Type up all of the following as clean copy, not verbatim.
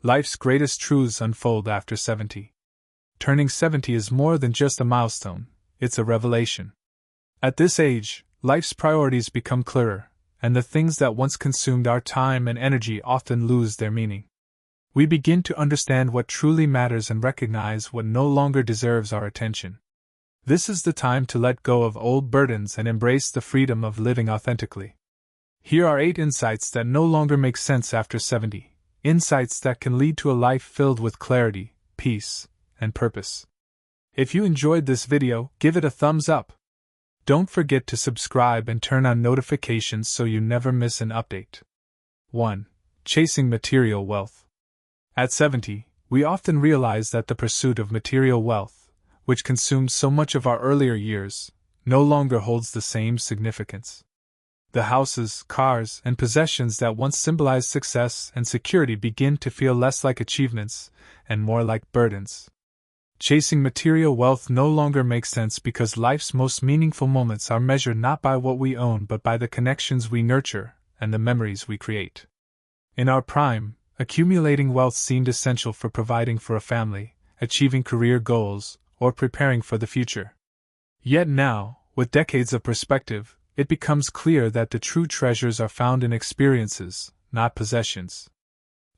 Life's greatest truths unfold after 70. Turning 70 is more than just a milestone, it's a revelation. At this age, life's priorities become clearer, and the things that once consumed our time and energy often lose their meaning. We begin to understand what truly matters and recognize what no longer deserves our attention. This is the time to let go of old burdens and embrace the freedom of living authentically. Here are 8 insights that no longer make sense after 70, insights that can lead to a life filled with clarity, peace, and purpose. If you enjoyed this video, give it a thumbs up. Don't forget to subscribe and turn on notifications so you never miss an update. 1. Chasing material wealth. At 70, we often realize that the pursuit of material wealth, which consumed so much of our earlier years, no longer holds the same significance. The houses, cars, and possessions that once symbolized success and security begin to feel less like achievements and more like burdens. Chasing material wealth no longer makes sense because life's most meaningful moments are measured not by what we own but by the connections we nurture and the memories we create. In our prime, accumulating wealth seemed essential for providing for a family, achieving career goals, or preparing for the future. Yet now, with decades of perspective, it becomes clear that the true treasures are found in experiences, not possessions.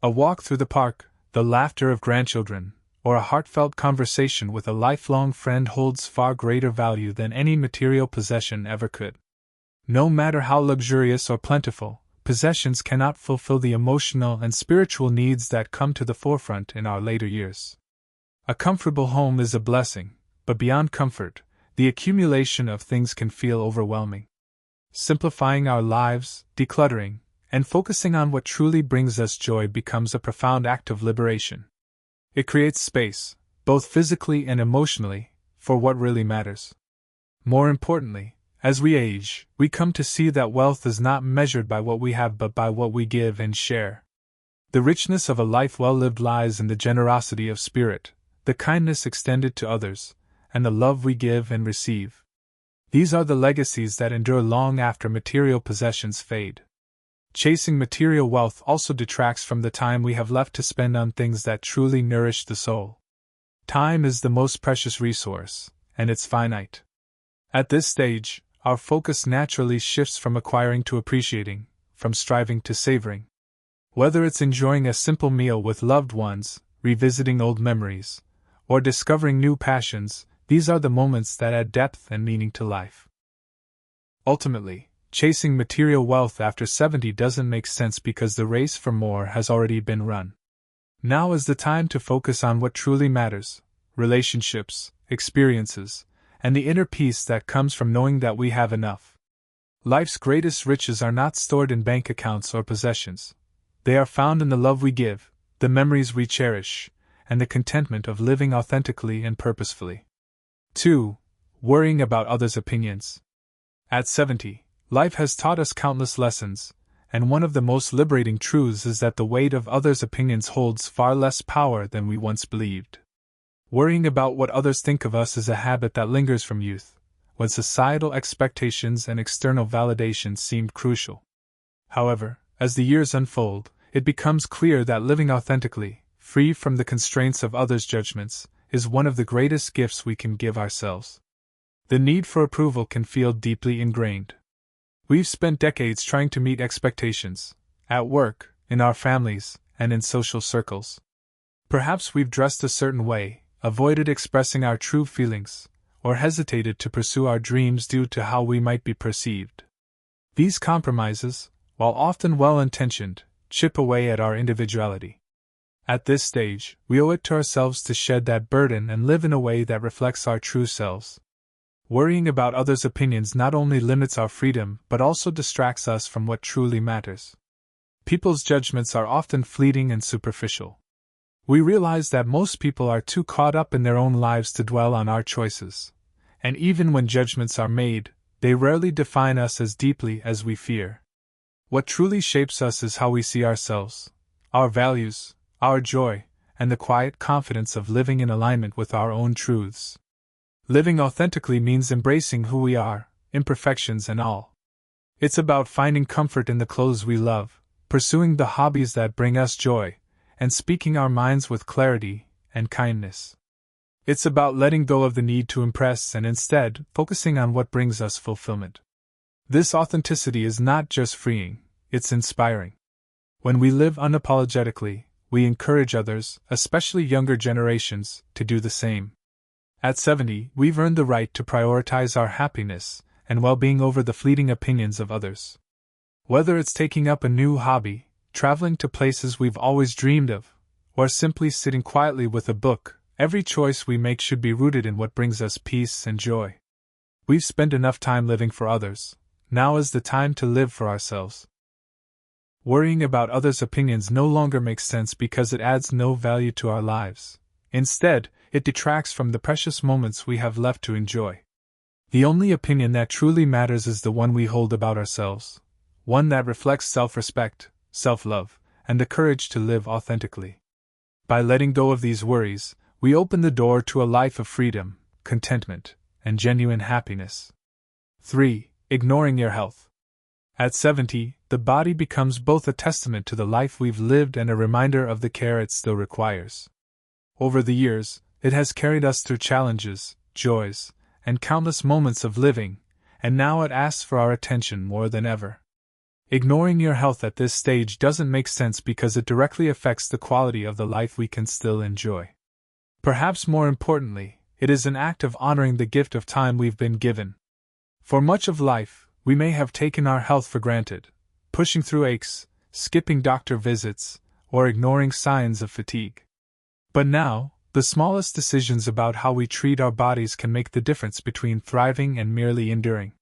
A walk through the park, the laughter of grandchildren, or a heartfelt conversation with a lifelong friend holds far greater value than any material possession ever could. No matter how luxurious or plentiful, possessions cannot fulfill the emotional and spiritual needs that come to the forefront in our later years. A comfortable home is a blessing, but beyond comfort, the accumulation of things can feel overwhelming. Simplifying our lives, decluttering, and focusing on what truly brings us joy becomes a profound act of liberation. It creates space, both physically and emotionally, for what really matters. More importantly, as we age, we come to see that wealth is not measured by what we have but by what we give and share. The richness of a life well lived lies in the generosity of spirit, the kindness extended to others, and the love we give and receive. These are the legacies that endure long after material possessions fade. Chasing material wealth also detracts from the time we have left to spend on things that truly nourish the soul. Time is the most precious resource, and it's finite. At this stage, our focus naturally shifts from acquiring to appreciating, from striving to savoring. Whether it's enjoying a simple meal with loved ones, revisiting old memories, or discovering new passions, these are the moments that add depth and meaning to life. Ultimately, chasing material wealth after 70 doesn't make sense because the race for more has already been run. Now is the time to focus on what truly matters: relationships, experiences, and the inner peace that comes from knowing that we have enough. Life's greatest riches are not stored in bank accounts or possessions. They are found in the love we give, the memories we cherish, and the contentment of living authentically and purposefully. 2. Worrying about others' opinions. At 70, life has taught us countless lessons, and one of the most liberating truths is that the weight of others' opinions holds far less power than we once believed. Worrying about what others think of us is a habit that lingers from youth, when societal expectations and external validation seemed crucial. However, as the years unfold, it becomes clear that living authentically, free from the constraints of others' judgments, is one of the greatest gifts we can give ourselves. The need for approval can feel deeply ingrained. We've spent decades trying to meet expectations, at work, in our families, and in social circles. Perhaps we've dressed a certain way, avoided expressing our true feelings, or hesitated to pursue our dreams due to how we might be perceived. These compromises, while often well-intentioned, chip away at our individuality. At this stage, we owe it to ourselves to shed that burden and live in a way that reflects our true selves. Worrying about others' opinions not only limits our freedom but also distracts us from what truly matters. People's judgments are often fleeting and superficial. We realize that most people are too caught up in their own lives to dwell on our choices, and even when judgments are made, they rarely define us as deeply as we fear. What truly shapes us is how we see ourselves, our values, our joy, and the quiet confidence of living in alignment with our own truths. Living authentically means embracing who we are, imperfections and all. It's about finding comfort in the clothes we love, pursuing the hobbies that bring us joy, and speaking our minds with clarity and kindness. It's about letting go of the need to impress and instead focusing on what brings us fulfillment. This authenticity is not just freeing, it's inspiring. When we live unapologetically, we encourage others, especially younger generations, to do the same. At 70, we've earned the right to prioritize our happiness and well-being over the fleeting opinions of others. Whether it's taking up a new hobby, traveling to places we've always dreamed of, or simply sitting quietly with a book, every choice we make should be rooted in what brings us peace and joy. We've spent enough time living for others. Now is the time to live for ourselves. Worrying about others' opinions no longer makes sense because it adds no value to our lives. Instead, it detracts from the precious moments we have left to enjoy. The only opinion that truly matters is the one we hold about ourselves, one that reflects self-respect, self-love, and the courage to live authentically. By letting go of these worries, we open the door to a life of freedom, contentment, and genuine happiness. 3. Ignoring your health. At 70, the body becomes both a testament to the life we've lived and a reminder of the care it still requires. Over the years, it has carried us through challenges, joys, and countless moments of living, and now it asks for our attention more than ever. Ignoring your health at this stage doesn't make sense because it directly affects the quality of the life we can still enjoy. Perhaps more importantly, it is an act of honoring the gift of time we've been given. For much of life, we may have taken our health for granted, pushing through aches, skipping doctor visits, or ignoring signs of fatigue. But now, the smallest decisions about how we treat our bodies can make the difference between thriving and merely enduring.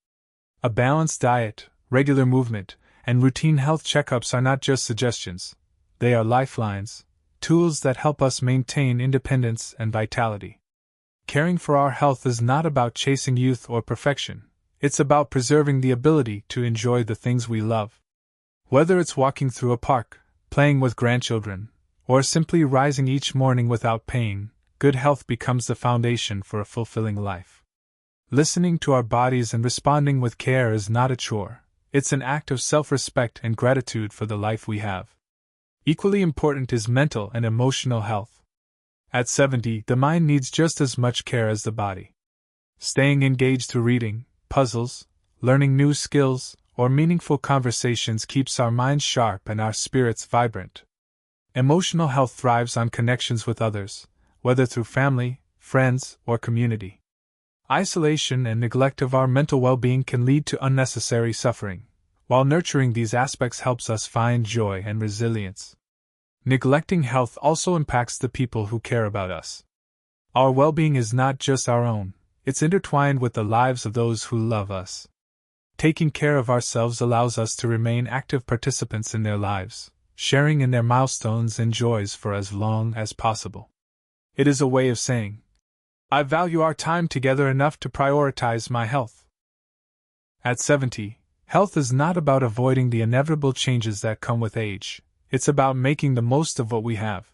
A balanced diet, regular movement, and routine health checkups are not just suggestions, they are lifelines, tools that help us maintain independence and vitality. Caring for our health is not about chasing youth or perfection, it's about preserving the ability to enjoy the things we love. Whether it's walking through a park, playing with grandchildren, or simply rising each morning without pain, good health becomes the foundation for a fulfilling life. Listening to our bodies and responding with care is not a chore, it's an act of self-respect and gratitude for the life we have. Equally important is mental and emotional health. At 70, the mind needs just as much care as the body. Staying engaged through reading, puzzles, learning new skills, or meaningful conversations keeps our minds sharp and our spirits vibrant. Emotional health thrives on connections with others, whether through family, friends, or community. Isolation and neglect of our mental well-being can lead to unnecessary suffering, while nurturing these aspects helps us find joy and resilience. Neglecting health also impacts the people who care about us. Our well-being is not just our own, it's intertwined with the lives of those who love us. Taking care of ourselves allows us to remain active participants in their lives, sharing in their milestones and joys for as long as possible. It is a way of saying, I value our time together enough to prioritize my health. At 70, health is not about avoiding the inevitable changes that come with age, it's about making the most of what we have.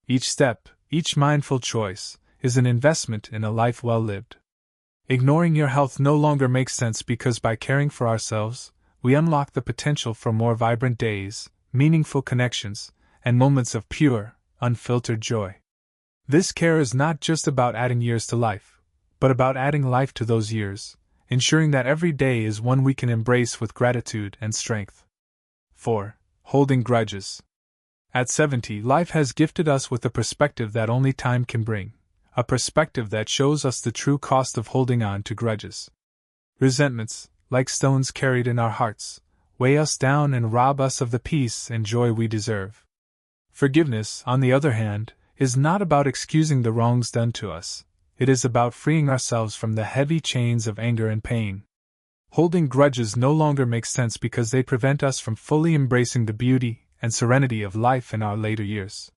Each step, each mindful choice, is an investment in a life well lived. Ignoring your health no longer makes sense because by caring for ourselves, we unlock the potential for more vibrant days, meaningful connections, and moments of pure, unfiltered joy. This care is not just about adding years to life, but about adding life to those years, ensuring that every day is one we can embrace with gratitude and strength. 4. Holding grudges. At 70, life has gifted us with a perspective that only time can bring, a perspective that shows us the true cost of holding on to grudges. Resentments, like stones carried in our hearts, weigh us down and rob us of the peace and joy we deserve. Forgiveness, on the other hand, is not about excusing the wrongs done to us, it is about freeing ourselves from the heavy chains of anger and pain. Holding grudges no longer makes sense because they prevent us from fully embracing the beauty and serenity of life in our later years.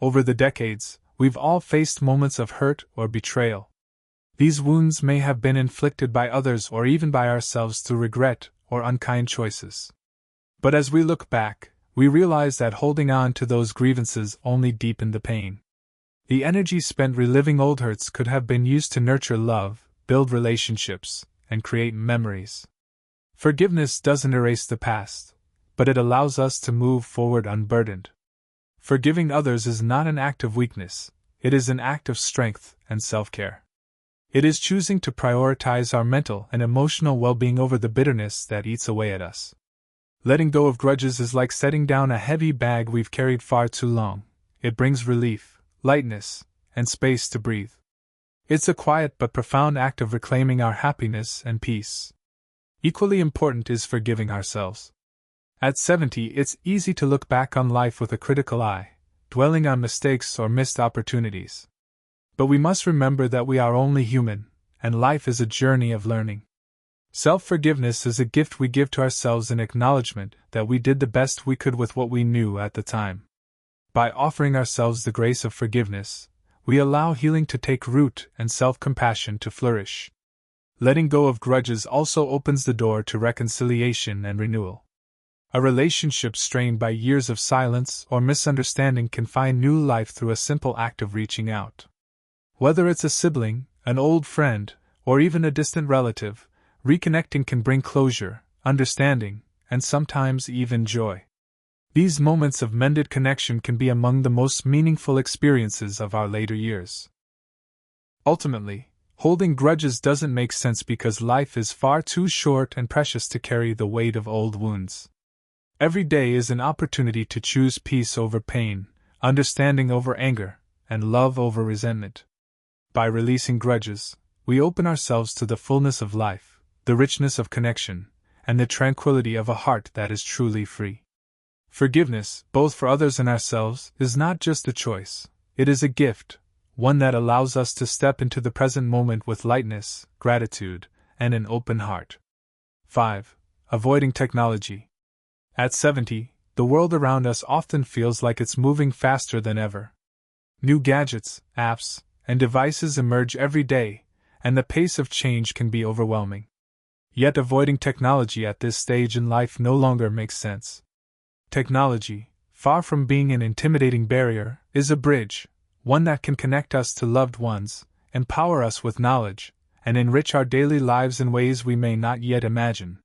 Over the decades, we've all faced moments of hurt or betrayal. These wounds may have been inflicted by others or even by ourselves through regret or unkind choices. But as we look back, we realize that holding on to those grievances only deepened the pain. The energy spent reliving old hurts could have been used to nurture love, build relationships, and create memories. Forgiveness doesn't erase the past, but it allows us to move forward unburdened. Forgiving others is not an act of weakness, it is an act of strength and self-care. It is choosing to prioritize our mental and emotional well-being over the bitterness that eats away at us. Letting go of grudges is like setting down a heavy bag we've carried far too long. It brings relief, lightness, and space to breathe. It's a quiet but profound act of reclaiming our happiness and peace. Equally important is forgiving ourselves. At 70, it's easy to look back on life with a critical eye, dwelling on mistakes or missed opportunities. But we must remember that we are only human, and life is a journey of learning. Self-forgiveness is a gift we give to ourselves in acknowledgement that we did the best we could with what we knew at the time. By offering ourselves the grace of forgiveness, we allow healing to take root and self-compassion to flourish. Letting go of grudges also opens the door to reconciliation and renewal. A relationship strained by years of silence or misunderstanding can find new life through a simple act of reaching out. Whether it's a sibling, an old friend, or even a distant relative, reconnecting can bring closure, understanding, and sometimes even joy. These moments of mended connection can be among the most meaningful experiences of our later years. Ultimately, holding grudges doesn't make sense because life is far too short and precious to carry the weight of old wounds. Every day is an opportunity to choose peace over pain, understanding over anger, and love over resentment. By releasing grudges, we open ourselves to the fullness of life, the richness of connection, and the tranquility of a heart that is truly free. Forgiveness, both for others and ourselves, is not just a choice, it is a gift, one that allows us to step into the present moment with lightness, gratitude, and an open heart. 5. Avoiding technology. At 70, the world around us often feels like it's moving faster than ever. New gadgets, apps, and devices emerge every day, and the pace of change can be overwhelming. Yet avoiding technology at this stage in life no longer makes sense. Technology, far from being an intimidating barrier, is a bridge, one that can connect us to loved ones, empower us with knowledge, and enrich our daily lives in ways we may not yet imagine.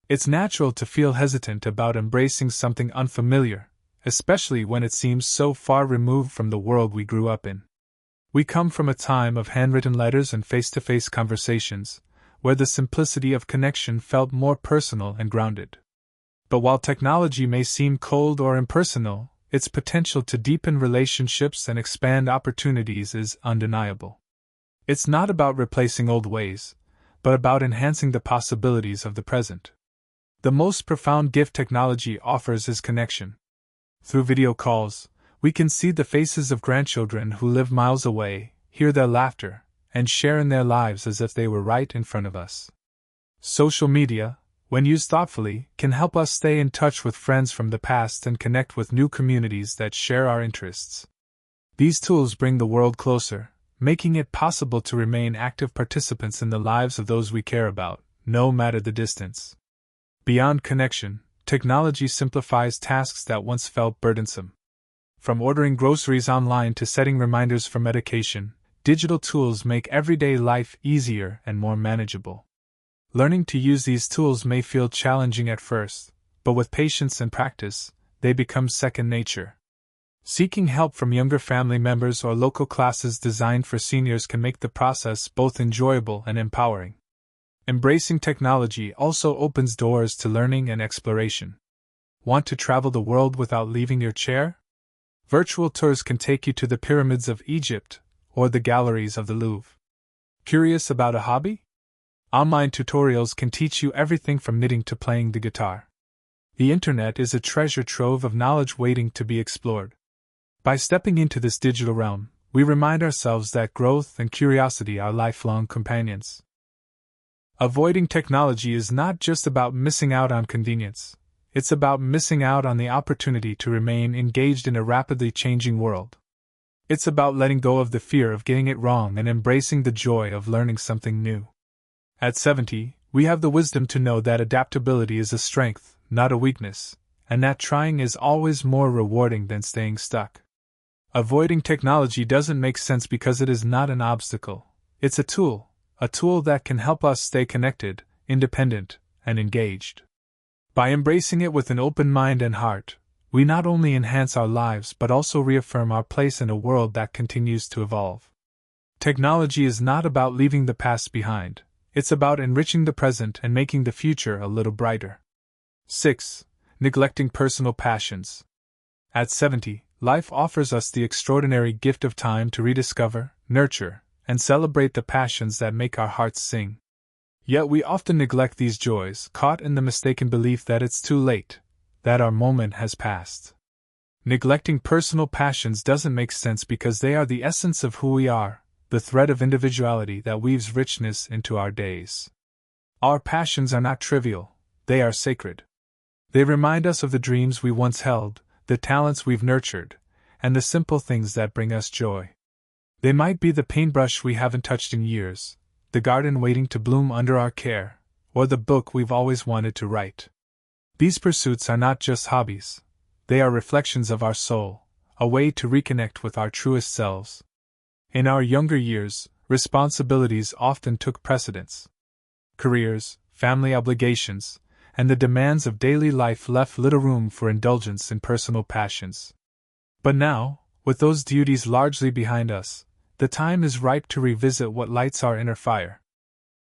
It's natural to feel hesitant about embracing something unfamiliar, especially when it seems so far removed from the world we grew up in. We come from a time of handwritten letters and face-to-face conversations, where the simplicity of connection felt more personal and grounded. But while technology may seem cold or impersonal, its potential to deepen relationships and expand opportunities is undeniable. It's not about replacing old ways, but about enhancing the possibilities of the present. The most profound gift technology offers is connection. Through video calls, we can see the faces of grandchildren who live miles away, hear their laughter, and share in their lives as if they were right in front of us. Social media, when used thoughtfully, can help us stay in touch with friends from the past and connect with new communities that share our interests. These tools bring the world closer, making it possible to remain active participants in the lives of those we care about, no matter the distance. Beyond connection, technology simplifies tasks that once felt burdensome. From ordering groceries online to setting reminders for medication, digital tools make everyday life easier and more manageable. Learning to use these tools may feel challenging at first, but with patience and practice, they become second nature. Seeking help from younger family members or local classes designed for seniors can make the process both enjoyable and empowering. Embracing technology also opens doors to learning and exploration. Want to travel the world without leaving your chair? Virtual tours can take you to the pyramids of Egypt or the galleries of the Louvre. Curious about a hobby? Online tutorials can teach you everything from knitting to playing the guitar. The internet is a treasure trove of knowledge waiting to be explored. By stepping into this digital realm, we remind ourselves that growth and curiosity are lifelong companions. Avoiding technology is not just about missing out on convenience. It's about missing out on the opportunity to remain engaged in a rapidly changing world. It's about letting go of the fear of getting it wrong and embracing the joy of learning something new. At 70, we have the wisdom to know that adaptability is a strength, not a weakness, and that trying is always more rewarding than staying stuck. Avoiding technology doesn't make sense because it is not an obstacle. It's a tool that can help us stay connected, independent, and engaged. By embracing it with an open mind and heart, we not only enhance our lives but also reaffirm our place in a world that continues to evolve. Technology is not about leaving the past behind, it's about enriching the present and making the future a little brighter. 6. Neglecting personal passions. At 70, life offers us the extraordinary gift of time to rediscover, nurture, and celebrate the passions that make our hearts sing. Yet we often neglect these joys, caught in the mistaken belief that it's too late, that our moment has passed. Neglecting personal passions doesn't make sense because they are the essence of who we are, the thread of individuality that weaves richness into our days. Our passions are not trivial, they are sacred. They remind us of the dreams we once held, the talents we've nurtured, and the simple things that bring us joy. They might be the paintbrush we haven't touched in years, the garden waiting to bloom under our care, or the book we've always wanted to write. These pursuits are not just hobbies, they are reflections of our soul, a way to reconnect with our truest selves. In our younger years, responsibilities often took precedence. Careers, family obligations, and the demands of daily life left little room for indulgence in personal passions. But now, with those duties largely behind us, the time is ripe to revisit what lights our inner fire.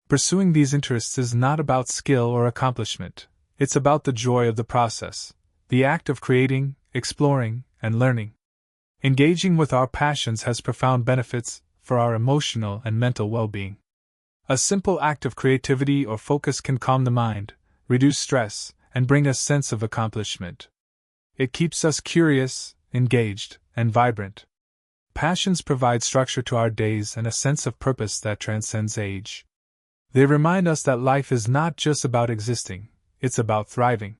Pursuing these interests is not about skill or accomplishment, it's about the joy of the process, the act of creating, exploring, and learning. Engaging with our passions has profound benefits for our emotional and mental well-being. A simple act of creativity or focus can calm the mind, reduce stress, and bring a sense of accomplishment. It keeps us curious, engaged, and vibrant. Passions provide structure to our days and a sense of purpose that transcends age. They remind us that life is not just about existing, it's about thriving.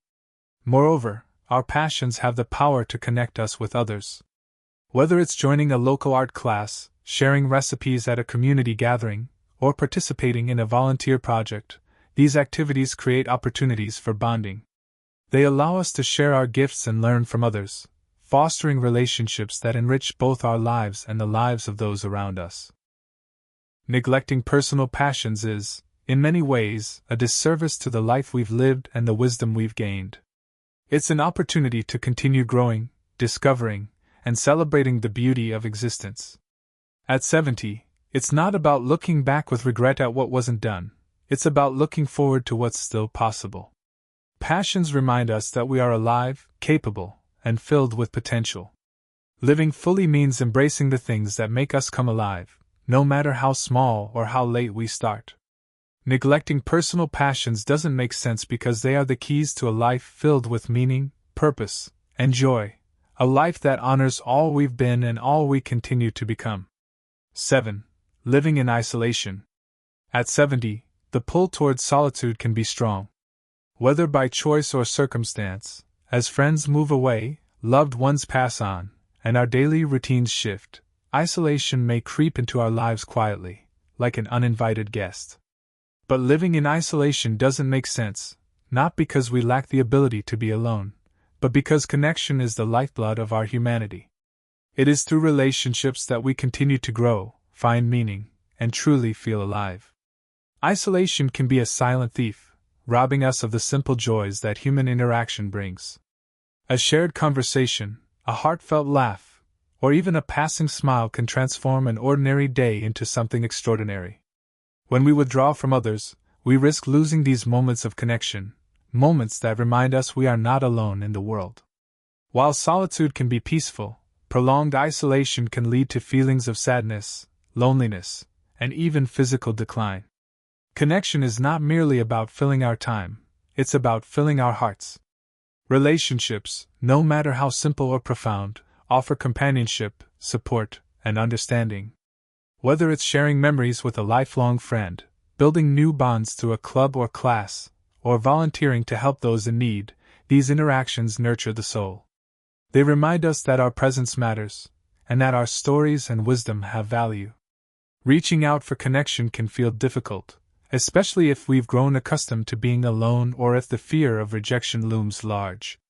Moreover, our passions have the power to connect us with others. Whether it's joining a local art class, sharing recipes at a community gathering, or participating in a volunteer project, these activities create opportunities for bonding. They allow us to share our gifts and learn from others, fostering relationships that enrich both our lives and the lives of those around us. Neglecting personal passions is, in many ways, a disservice to the life we've lived and the wisdom we've gained. It's an opportunity to continue growing, discovering, and celebrating the beauty of existence. At 70, it's not about looking back with regret at what wasn't done. It's about looking forward to what's still possible. Passions remind us that we are alive, capable, and filled with potential. Living fully means embracing the things that make us come alive, no matter how small or how late we start. Neglecting personal passions doesn't make sense because they are the keys to a life filled with meaning, purpose, and joy, a life that honors all we've been and all we continue to become. 7. Living in isolation. At 70, the pull towards solitude can be strong. Whether by choice or circumstance, as friends move away, loved ones pass on, and our daily routines shift, isolation may creep into our lives quietly, like an uninvited guest. But living in isolation doesn't make sense, not because we lack the ability to be alone, but because connection is the lifeblood of our humanity. It is through relationships that we continue to grow, find meaning, and truly feel alive. Isolation can be a silent thief, robbing us of the simple joys that human interaction brings. A shared conversation, a heartfelt laugh, or even a passing smile can transform an ordinary day into something extraordinary. When we withdraw from others, we risk losing these moments of connection, moments that remind us we are not alone in the world. While solitude can be peaceful, prolonged isolation can lead to feelings of sadness, loneliness, and even physical decline. Connection is not merely about filling our time, it's about filling our hearts. Relationships, no matter how simple or profound, offer companionship, support, and understanding. Whether it's sharing memories with a lifelong friend, building new bonds through a club or class, or volunteering to help those in need, these interactions nurture the soul. They remind us that our presence matters, and that our stories and wisdom have value. Reaching out for connection can feel difficult, especially if we've grown accustomed to being alone or if the fear of rejection looms large.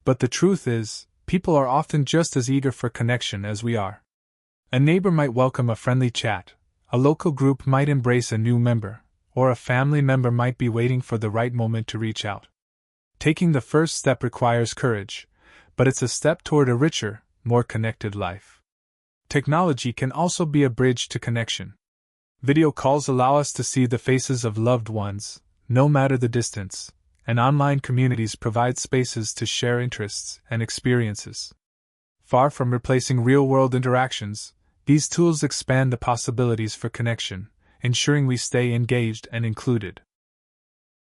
But the truth is, people are often just as eager for connection as we are. A neighbor might welcome a friendly chat, a local group might embrace a new member, or a family member might be waiting for the right moment to reach out. Taking the first step requires courage, but it's a step toward a richer, more connected life. Technology can also be a bridge to connection. Video calls allow us to see the faces of loved ones, no matter the distance, and online communities provide spaces to share interests and experiences. Far from replacing real-world interactions, these tools expand the possibilities for connection, ensuring we stay engaged and included.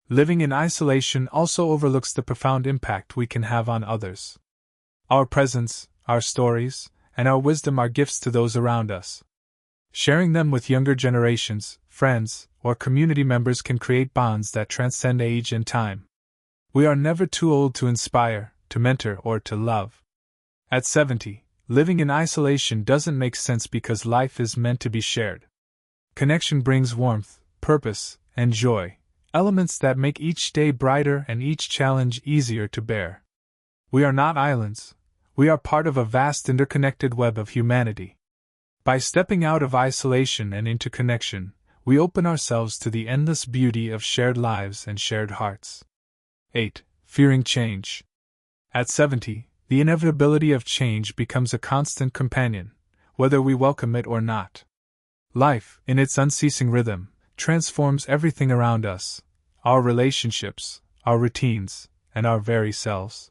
Living in isolation also overlooks the profound impact we can have on others. Our presence, our stories, and our wisdom are gifts to those around us. Sharing them with younger generations, friends, or community members can create bonds that transcend age and time. We are never too old to inspire, to mentor, or to love. At 70, living in isolation doesn't make sense because life is meant to be shared. Connection brings warmth, purpose, and joy, elements that make each day brighter and each challenge easier to bear. We are not islands. We are part of a vast interconnected web of humanity. By stepping out of isolation and into connection, we open ourselves to the endless beauty of shared lives and shared hearts. 8. Fearing change. At 70, the inevitability of change becomes a constant companion, whether we welcome it or not. Life, in its unceasing rhythm, transforms everything around us, our relationships, our routines, and our very selves.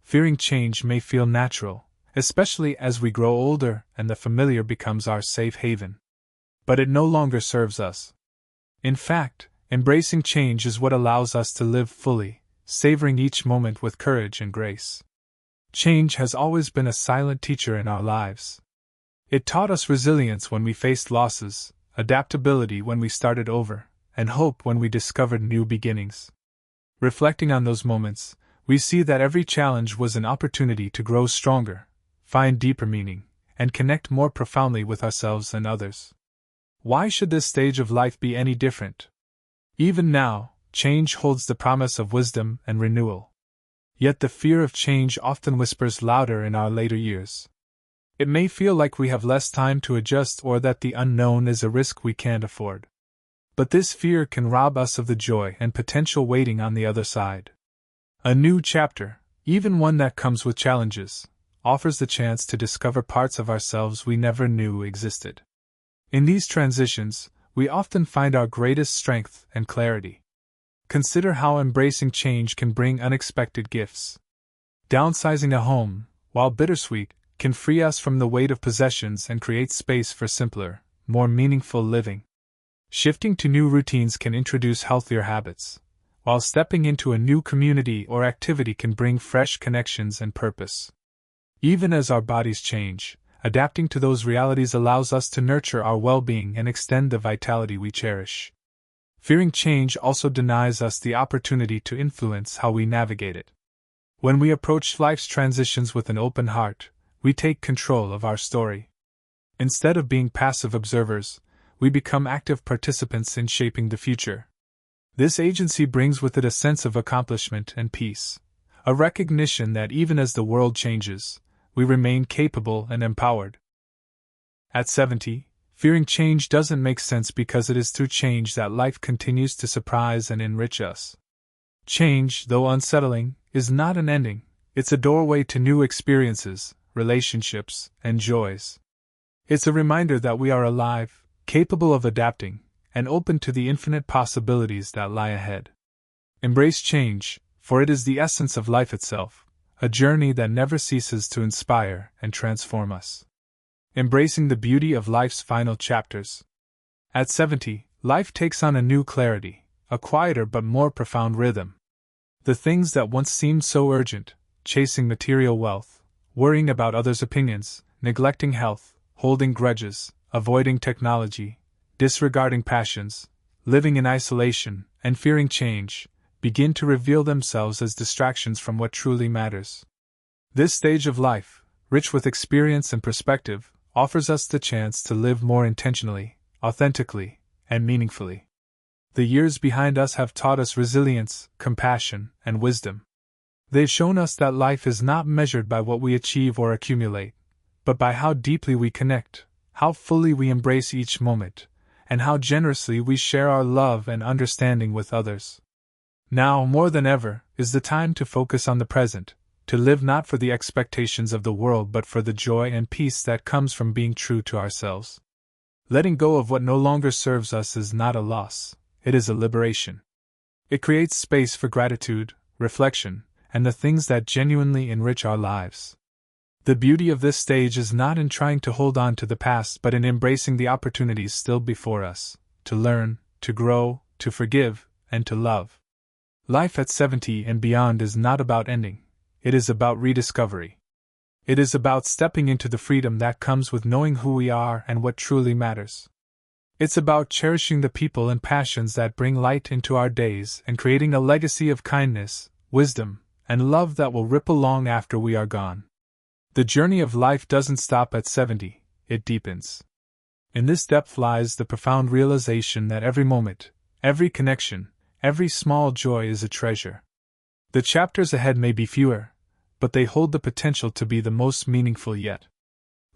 Fearing change may feel natural, especially as we grow older and the familiar becomes our safe haven. But it no longer serves us. In fact, embracing change is what allows us to live fully, savoring each moment with courage and grace. Change has always been a silent teacher in our lives. It taught us resilience when we faced losses, adaptability when we started over, and hope when we discovered new beginnings. Reflecting on those moments, we see that every challenge was an opportunity to grow stronger, find deeper meaning, and connect more profoundly with ourselves and others. Why should this stage of life be any different? Even now, change holds the promise of wisdom and renewal. Yet the fear of change often whispers louder in our later years. It may feel like we have less time to adjust or that the unknown is a risk we can't afford. But this fear can rob us of the joy and potential waiting on the other side. A new chapter, even one that comes with challenges, offers the chance to discover parts of ourselves we never knew existed. In these transitions, we often find our greatest strength and clarity. Consider how embracing change can bring unexpected gifts. Downsizing a home, while bittersweet, can free us from the weight of possessions and create space for simpler, more meaningful living. Shifting to new routines can introduce healthier habits, while stepping into a new community or activity can bring fresh connections and purpose. Even as our bodies change, adapting to those realities allows us to nurture our well-being and extend the vitality we cherish. Fearing change also denies us the opportunity to influence how we navigate it. When we approach life's transitions with an open heart, we take control of our story. Instead of being passive observers, we become active participants in shaping the future. This agency brings with it a sense of accomplishment and peace, a recognition that even as the world changes, we remain capable and empowered. At 70, fearing change doesn't make sense because it is through change that life continues to surprise and enrich us. Change, though unsettling, is not an ending, it's a doorway to new experiences, relationships, and joys. It's a reminder that we are alive, capable of adapting, and open to the infinite possibilities that lie ahead. Embrace change, for it is the essence of life itself, a journey that never ceases to inspire and transform us. Embracing the beauty of life's final chapters. At 70, life takes on a new clarity, a quieter but more profound rhythm. The things that once seemed so urgent, chasing material wealth, worrying about others' opinions, neglecting health, holding grudges, avoiding technology, disregarding passions, living in isolation, and fearing change, begin to reveal themselves as distractions from what truly matters. This stage of life, rich with experience and perspective, offers us the chance to live more intentionally, authentically, and meaningfully. The years behind us have taught us resilience, compassion, and wisdom. They've shown us that life is not measured by what we achieve or accumulate, but by how deeply we connect, how fully we embrace each moment, and how generously we share our love and understanding with others. Now, more than ever, is the time to focus on the present, to live not for the expectations of the world but for the joy and peace that comes from being true to ourselves. Letting go of what no longer serves us is not a loss, it is a liberation. It creates space for gratitude, reflection, and the things that genuinely enrich our lives. The beauty of this stage is not in trying to hold on to the past but in embracing the opportunities still before us, to learn, to grow, to forgive, and to love. Life at 70 and beyond is not about ending, it is about rediscovery. It is about stepping into the freedom that comes with knowing who we are and what truly matters. It's about cherishing the people and passions that bring light into our days and creating a legacy of kindness, wisdom, and love that will ripple long after we are gone. The journey of life doesn't stop at 70, it deepens. In this depth lies the profound realization that every moment, every connection, every small joy is a treasure. The chapters ahead may be fewer, but they hold the potential to be the most meaningful yet.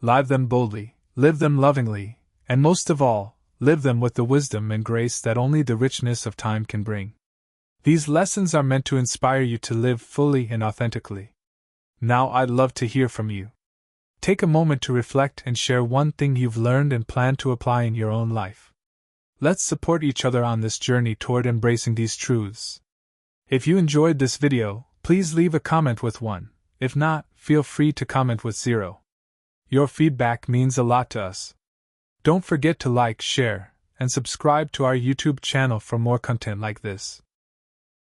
Live them boldly, live them lovingly, and most of all, live them with the wisdom and grace that only the richness of time can bring. These lessons are meant to inspire you to live fully and authentically. Now I'd love to hear from you. Take a moment to reflect and share one thing you've learned and plan to apply in your own life. Let's support each other on this journey toward embracing these truths. If you enjoyed this video, please leave a comment with 1. If not, feel free to comment with 0. Your feedback means a lot to us. Don't forget to like, share, and subscribe to our YouTube channel for more content like this.